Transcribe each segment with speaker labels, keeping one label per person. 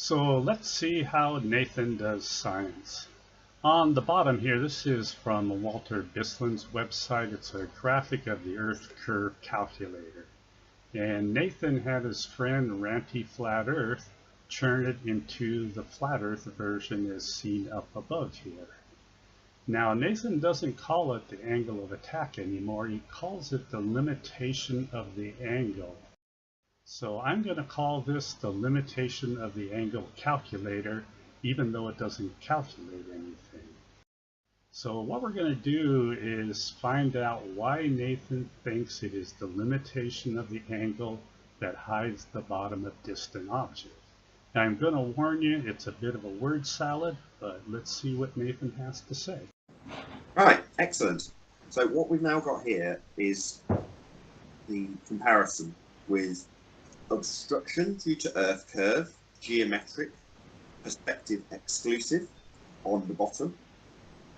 Speaker 1: So let's see how Nathan does science. On the bottom here, this is from Walter Bislin's website. It's a graphic of the Earth curve calculator. And Nathan had his friend Ranty Flat Earth turn it into the flat Earth version as seen up above here. Now Nathan doesn't call it the angle of attack anymore. He calls it the limitation of the angle. So I'm going to call this the limitation of the angle calculator, even though it doesn't calculate anything. So what we're going to do is find out why Nathan thinks it is the limitation of the angle that hides the bottom of distant objects. Now I'm going to warn you, it's a bit of a word salad, but let's see what Nathan has to say.
Speaker 2: Right, excellent. So what we've now got here is the comparison with obstruction due to Earth curve, geometric, perspective exclusive on the bottom,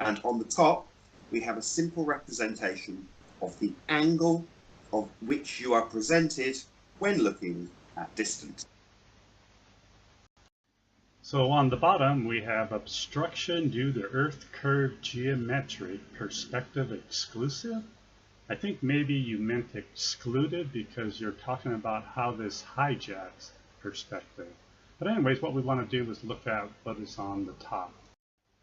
Speaker 2: and on the top we have a simple representation of the angle of which you are presented when looking at distance.
Speaker 1: So on the bottom we have obstruction due to Earth curve, geometric, perspective exclusive. I think maybe you meant excluded because you're talking about how this hijacks perspective. But anyways, what we want to do is look at what is on the top.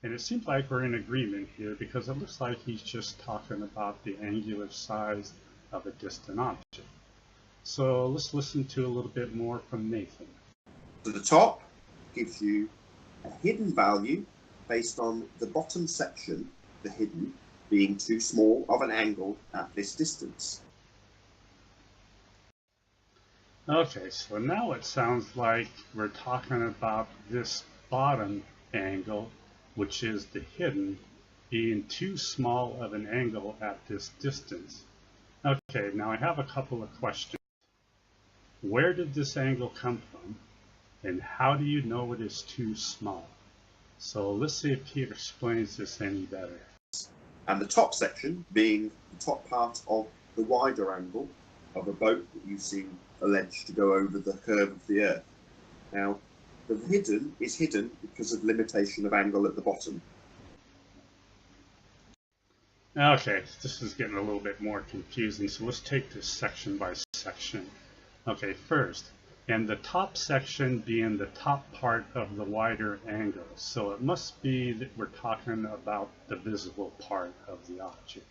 Speaker 1: And it seems like we're in agreement here because it looks like he's just talking about the angular size of a distant object. So let's listen to a little bit more from Nathan.
Speaker 2: So the top gives you a hidden value based on the bottom section, the hidden, being too small of an angle at this distance.
Speaker 1: Okay, so now it sounds like we're talking about this bottom angle, which is the hidden, being too small of an angle at this distance. Okay, now I have a couple of questions. Where did this angle come from? And how do you know it is too small? So let's see if he explains this any better.
Speaker 2: And the top section being the top part of the wider angle of a boat that you've seen alleged to go over the curve of the Earth. Now, the hidden is hidden because of limitation of angle at the bottom.
Speaker 1: Okay, this is getting a little bit more confusing, so let's take this section by section. Okay, first, and the top section being the top part of the wider angle. So it must be that we're talking about the visible part of the object.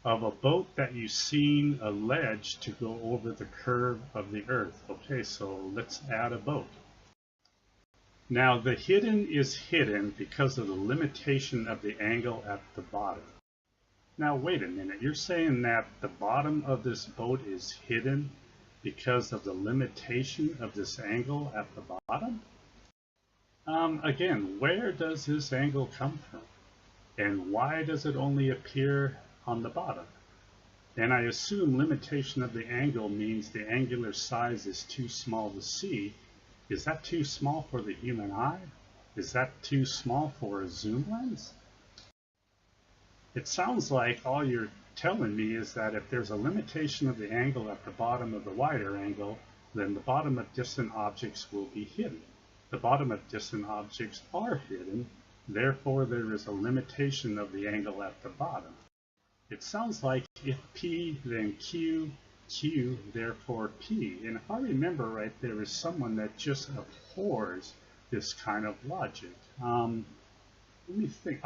Speaker 1: Of a boat that you've seen alleged to go over the curve of the Earth. Okay, so let's add a boat. Now the hidden is hidden because of the limitation of the angle at the bottom. Now wait a minute, you're saying that the bottom of this boat is hidden because of the limitation of this angle at the bottom? Again, where does this angle come from? And why does it only appear on the bottom? And I assume limitation of the angle means the angular size is too small to see. Is that too small for the human eye? Is that too small for a zoom lens? It sounds like all you're telling me is that if there's a limitation of the angle at the bottom of the wider angle, then the bottom of distant objects will be hidden. The bottom of distant objects are hidden, therefore there is a limitation of the angle at the bottom. It sounds like if P, then Q, Q, therefore P. And if I remember right, there is someone that just abhors this kind of logic. Let me think.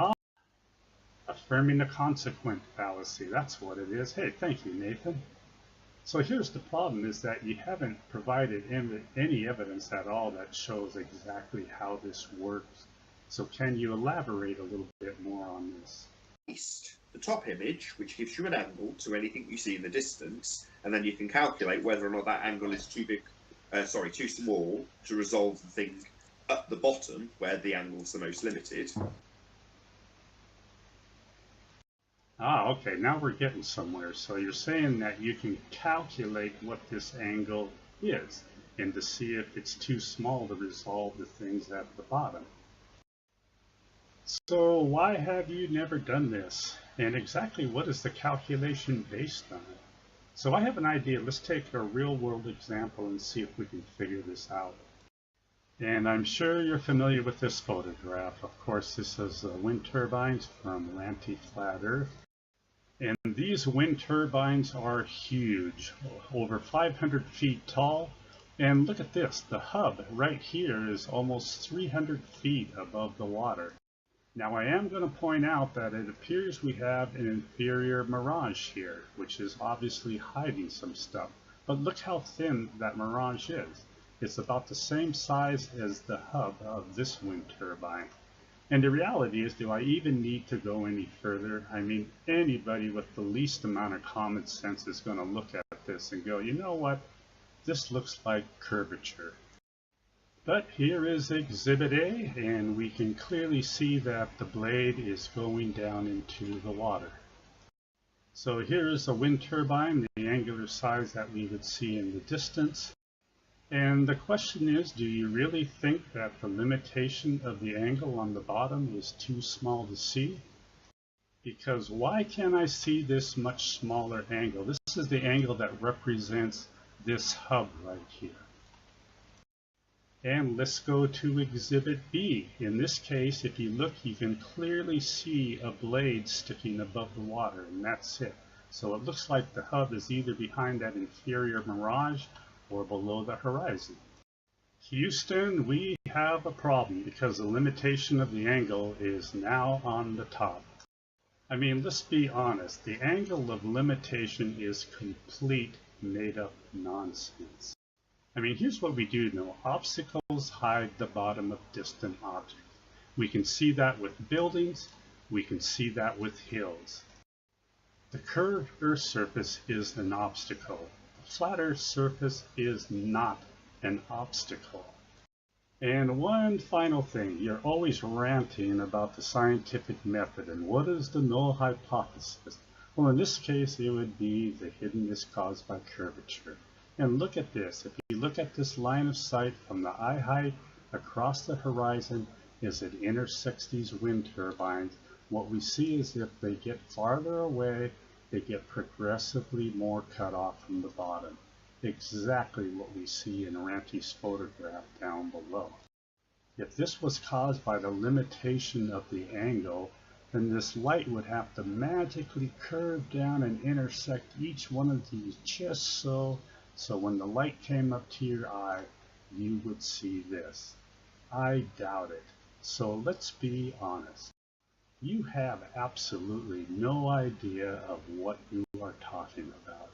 Speaker 1: Affirming the consequent fallacy, that's what it is. Hey, thank you, Nathan. So here's the problem, is that you haven't provided any evidence at all that shows exactly how this works. So can you elaborate a little bit more on this?
Speaker 2: The top image, which gives you an angle to anything you see in the distance, and then you can calculate whether or not that angle is too small to resolve the thing at the bottom where the angle's the most limited.
Speaker 1: Ah, okay, now we're getting somewhere. So you're saying that you can calculate what this angle is and to see if it's too small to resolve the things at the bottom. So why have you never done this? And exactly what is the calculation based on? So I have an idea. Let's take a real world example and see if we can figure this out. And I'm sure you're familiar with this photograph. Of course, this is wind turbines from Lanty Flat Earth. And these wind turbines are huge, over 500 feet tall. And look at this, the hub right here is almost 300 feet above the water. Now I am going to point out that it appears we have an inferior mirage here, which is obviously hiding some stuff. But look how thin that mirage is. It's about the same size as the hub of this wind turbine. And the reality is, do I even need to go any further? I mean, anybody with the least amount of common sense is going to look at this and go, you know what? This looks like curvature. But here is Exhibit A, and we can clearly see that the blade is going down into the water. So here is a wind turbine, the angular size that we would see in the distance. And the question is, do you really think that the limitation of the angle on the bottom is too small to see? Because why can't I see this much smaller angle? This is the angle that represents this hub right here. And let's go to Exhibit B. In this case, if you look, you can clearly see a blade sticking above the water, and that's it. So it looks like the hub is either behind that inferior mirage or below the horizon. Houston, we have a problem because the limitation of the angle is now on the top. I mean, let's be honest, the angle of limitation is complete made-up nonsense. I mean, here's what we do know. Obstacles hide the bottom of distant objects. We can see that with buildings. We can see that with hills. The curved Earth surface is an obstacle. The flat Earth surface is not an obstacle. And one final thing. You're always ranting about the scientific method and what is the null hypothesis. Well, in this case, it would be the hiddenness caused by curvature. And look at this. If you look at this line of sight from the eye height across the horizon as it intersects these wind turbines, what we see is if they get farther away, they get progressively more cut off from the bottom. Exactly what we see in Ranty's photograph down below. If this was caused by the limitation of the angle, then this light would have to magically curve down and intersect each one of these just so when the light came up to your eye, you would see this. I doubt it. So let's be honest. You have absolutely no idea of what you are talking about.